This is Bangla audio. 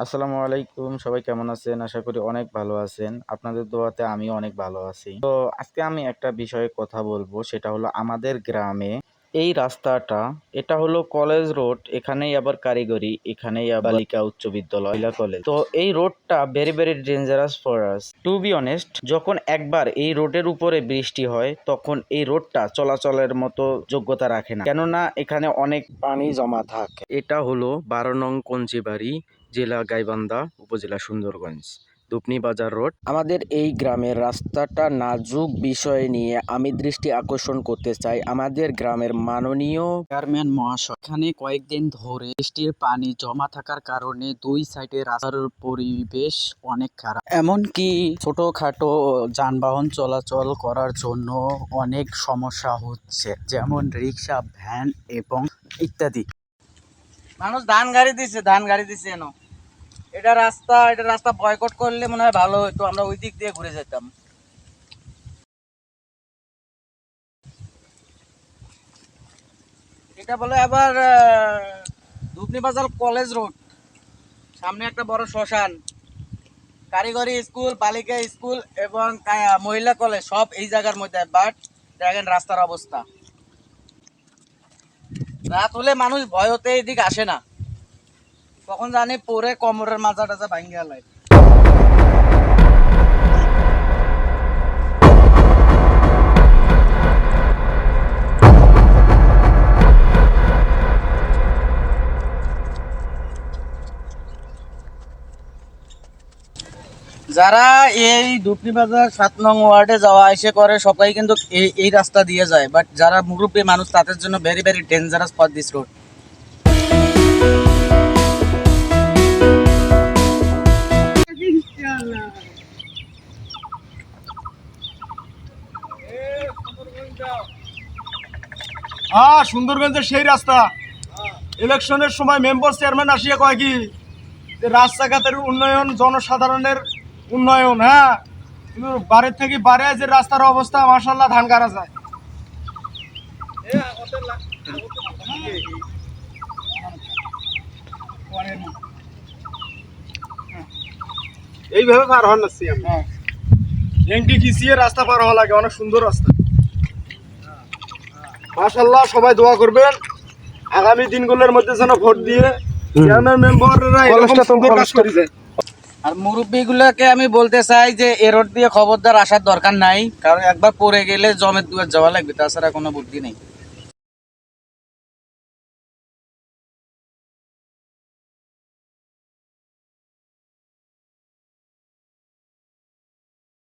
আসসালামু আলাইকুম, সবাই কেমন আছেন? আশা করি অনেক ভালো আছেন। আপনাদের দোয়াতে আমিও অনেক ভালো আছি। তো আজকে আমি একটা বিষয়ে কথা বলবো, সেটা হলো আমাদের গ্রামে এই রাস্তাটা, এটা হলো কলেজ রোড, এখানেই আবার কারিগরি, এখানেই আবার বালিকা উচ্চ বিদ্যালয়, মহিলা কলেজ। তো এই রোডটা very very dangerous for us to be honest. যখন একবার এই রোডের উপরে বৃষ্টি হয় তখন এই রোডটা চলাচলের মতো যোগ্যতা রাখে না, কেননা এখানে অনেক পানি জমা থাকে। এটা হলো 12 নং কঞ্চিবাড়ি, জেলা গাইবান্ধা, উপজেলা সুন্দরগঞ্জ, দুপনি বাজার রোড। আমাদের এই গ্রামের রাস্তাটা নাজুক বিষয় নিয়ে আমি দৃষ্টি আকর্ষণ করতে চাই আমাদের গ্রামের মাননীয় চেয়ারম্যান মহাশয়। এখানে কয়েকদিন ধরে বৃষ্টির পানি জমা থাকার কারণে দুই সাইডে রাস্তার পরিবেশ অনেক খারাপ, এমনকি ছোটখাটো যানবাহন চলাচল করার জন্য অনেক সমস্যা হচ্ছে, যেমন রিক্সা, ভ্যান এবং ইত্যাদি। মানুষ ধান গাড়ি দিছে এনো। এটা রাস্তা বয়কট করলে মনে হয় ভালো হতো, আমরা ওই দিক দিয়ে ঘুরে যেতাম। এটা বলে আবার ধুপনি বাজার কলেজ রোড, সামনে একটা বড় শ্মশান, কারিগরি স্কুল, বালিকা স্কুল এবং মহিলা কলেজ সব এই জায়গার মধ্যে। বাট দেখেন রাস্তার অবস্থা, রাত হলে মানুষ ভয়তে এদিক আসে না, কখন জানি পরে কোমরের মাজা টাজা ভাঙ্গিয়া গেল। যারা এই ধুপনি বাজার 7 নং ওয়ার্ডে যাওয়া এসে করে সবাই কিন্তু এই রাস্তা দিয়ে যায়, বাট যারা মুরব্বী মানুষ তাদের জন্য very very dangerous for this road. সুন্দরগঞ্জের সেই রাস্তা ইলেকশনের সময় মেম্বার চেয়ারম্যান আসিয়া কয় কি যে রাস্তাঘাটের উন্নয়ন, জনসাধারণের উন্নয়ন, হ্যাঁ, কিন্তু বাড়ির থেকে বাড়ে যে রাস্তার অবস্থা মাশাআল্লাহ ধান গাড়া যায়। এইভাবে পার হন নাচ্ছি আমি, এংটি খিচিয়ে রাস্তা পার হওয়া লাগে, অনেক সুন্দর রাস্তা মাশাআল্লাহ। সবাই দোয়া করবেন আগামী দিনগুলোর মধ্যে যেন ভোট দিয়ে চেয়ারম্যান মেম্বাররা এরকম সুন্দর কাজ করে যায়। আর মুরব্বীগুলোকে আমি বলতে চাই যে এ রোড দিয়ে খবরদার আসার দরকার নাই, কারণ একবার পড়ে গেলে জমের দুয়ার যাওয়া লাগবে, তাছাড়া কোনো বুদ্ধি নেই।